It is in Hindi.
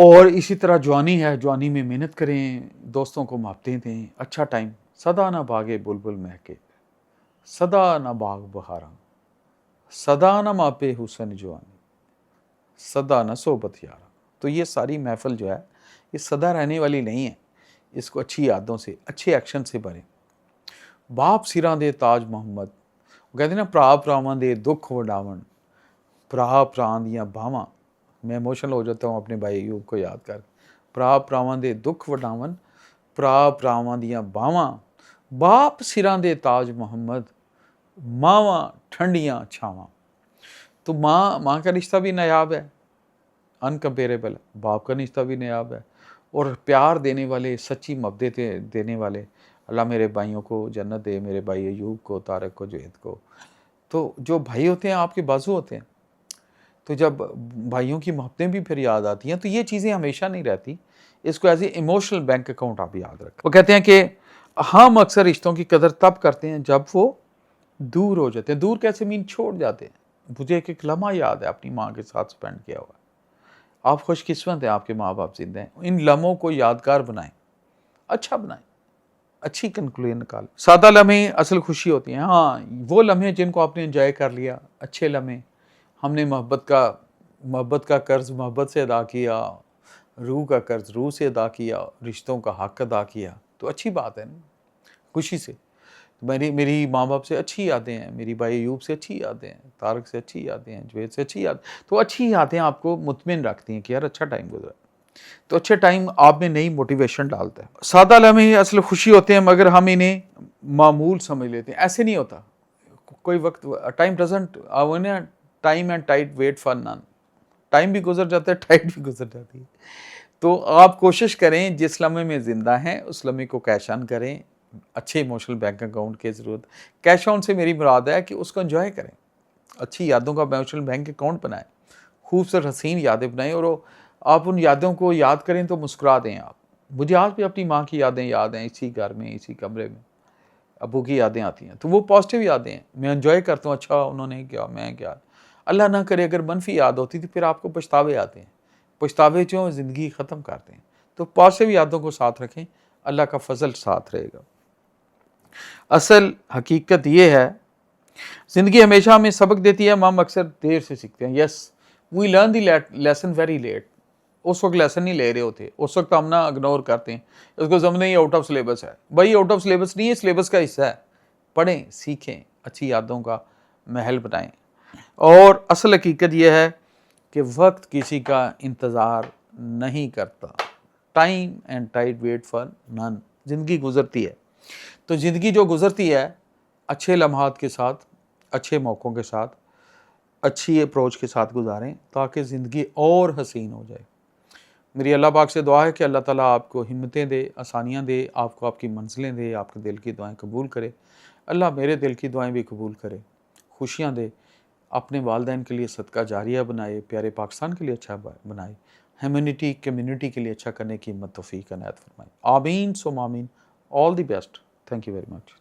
और इसी तरह जवानी है, जवानी में मेहनत करें, दोस्तों को मोहब्बतें दें, अच्छा टाइम, सदा ना भागे बुलबुल महके, सदा ना बाग बहारा, सदा ना मापे हुसन जवानी, सदा न सोबत यारा। तो ये सारी महफिल जो है ये सदा रहने वाली नहीं है, इसको अच्छी यादों से, अच्छे एक्शन से भरें। बाप सिरां दे ताज मोहम्मद, कहते ना भरा भरावां दे दुख वडावन, भरा भरां दियां बावां, मैं इमोशनल हो जाता हूँ अपने भाई अयूब को याद कर। भरा भरावां दे दुख वडावन, भरा भरावां दियां बावां, बाप सिरां दे ताज मोहम्मद, मावां ठंडियां छावां। तो माँ का रिश्ता भी नायाब है, अनकम्पेरेबल, बाप का रिश्ता भी नायाब है। और प्यार देने वाले, सच्ची मोहब्बतें देने वाले, अल्लाह मेरे भाइयों को जन्नत दे, मेरे भाई अयूब को, तारक को, जुनैद को। तो जो भाई होते हैं आपके बाजू होते हैं, तो जब भाइयों की मोहब्बतें भी फिर याद आती हैं, तो ये चीज़ें हमेशा नहीं रहती। इसको as a emotional bank account आप याद रखें। वो कहते हैं कि हम अक्सर रिश्तों की कदर तब करते हैं जब वो दूर हो जाते हैं। दूर कैसे मीन छोड़ जाते हैं। मुझे एक लम्हा याद है अपनी माँ के साथ स्पेंड किया हुआ। आप खुशकिस्मत हैं, आपके माँ बाप जिंदा हैं। इन लम्हों को यादगार बनाएं, अच्छा बनाएं, अच्छी कंक्लूजन निकालें। सादा लम्हे असल खुशी होती हैं। हाँ, वो लम्हे जिनको आपने एंजॉय कर लिया, अच्छे लम्हे, हमने मोहब्बत का कर्ज मोहब्बत से अदा किया, रूह का कर्ज रूह से अदा किया, रिश्तों का हक अदा किया, तो अच्छी बात है ना, खुशी से। मेरी माँ बाप से अच्छी यादें हैं, मेरी भाई अयूब से अच्छी यादें हैं, तारक से अच्छी यादें हैं, जुनैद से अच्छी याद। तो अच्छी यादें आपको मुतमिन रखती हैं कि यार अच्छा टाइम गुजरा। तो अच्छे टाइम आप में नई मोटिवेशन डालता है। सादा लम्हे असल खुशी होते हैं, मगर हम इन्हें मामूल समझ लेते हैं। ऐसे नहीं होता, कोई वक्त time doesn't time and tide wait for none. Time भी गुजर जाता है, टाइट भी गुजर जाती है। तो आप कोशिश करें जिस लम्हे में ज़िंदा हैं उस लम्हे को कैश ऑन करें। अच्छे इमोशनल बैंक अकाउंट की ज़रूरत, कैश ऑन से मेरी मुराद है कि उसको एंजॉय करें, अच्छी यादों का इमोशनल बैंक अकाउंट बनाएं, खूबसूरत हसीन यादें बनाएं, और आप उन यादों को याद करें तो मुस्कुरा दें आप। मुझे आज भी अपनी माँ की यादें याद हैं, इसी घर में, इसी कमरे में अबू की यादें आती हैं, तो वो पॉजिटिव यादें हैं, मैं एंजॉय करता हूँ। अच्छा उन्होंने क्या, मैं क्या। अल्लाह ना करे अगर मनफी याद होती तो फिर आपको पछतावे आते हैं, पछतावे जो ज़िंदगी ख़त्म करते हैं। तो पॉजिटिव यादों को साथ रखें, अल्लाह का फजल साथ रहेगा। असल हकीकत ये है, ज़िंदगी हमेशा हमें सबक देती है, हम अक्सर देर से सीखते हैं। Yes, we learn the lesson very late. उस वक्त लेसन नहीं ले रहे होते, उस वक्त हम ना इग्नोर करते हैं, इसको समझते हैं आउट ऑफ सिलेबस है। भाई आउट ऑफ सिलेबस नहीं है, सिलेबस का हिस्सा है। पढ़ें, सीखें, अच्छी यादों का महल बनाएं। और असल हकीकत यह है कि वक्त किसी का इंतज़ार नहीं करता। Time and tide wait for none. ज़िंदगी गुजरती है, तो ज़िंदगी जो गुजरती है अच्छे लम्हात के साथ, अच्छे मौक़ों के साथ, अच्छी अप्रोच के साथ गुजारें, ताकि ज़िंदगी और हसीन हो जाए। मेरी अल्लाह पाक से दुआ है कि अल्लाह ताला आपको हिम्मतें दे, आसानियाँ दे, आपको आपकी मंजिलें दे, आपके दिल की दुआएं कबूल करे। अल्लाह मेरे दिल की दुआएं भी कबूल करे, खुशियाँ दे, अपने वालिदैन के लिए सदका जारिया बनाए, प्यारे पाकिस्तान के लिए अच्छा बनाए, ह्यूमैनिटी कम्युनिटी के लिए अच्छा करने की हिम्मत तौफीक अनायत फरमाए। आमीन सुम्मा आमीन। All the best. Thank you very much.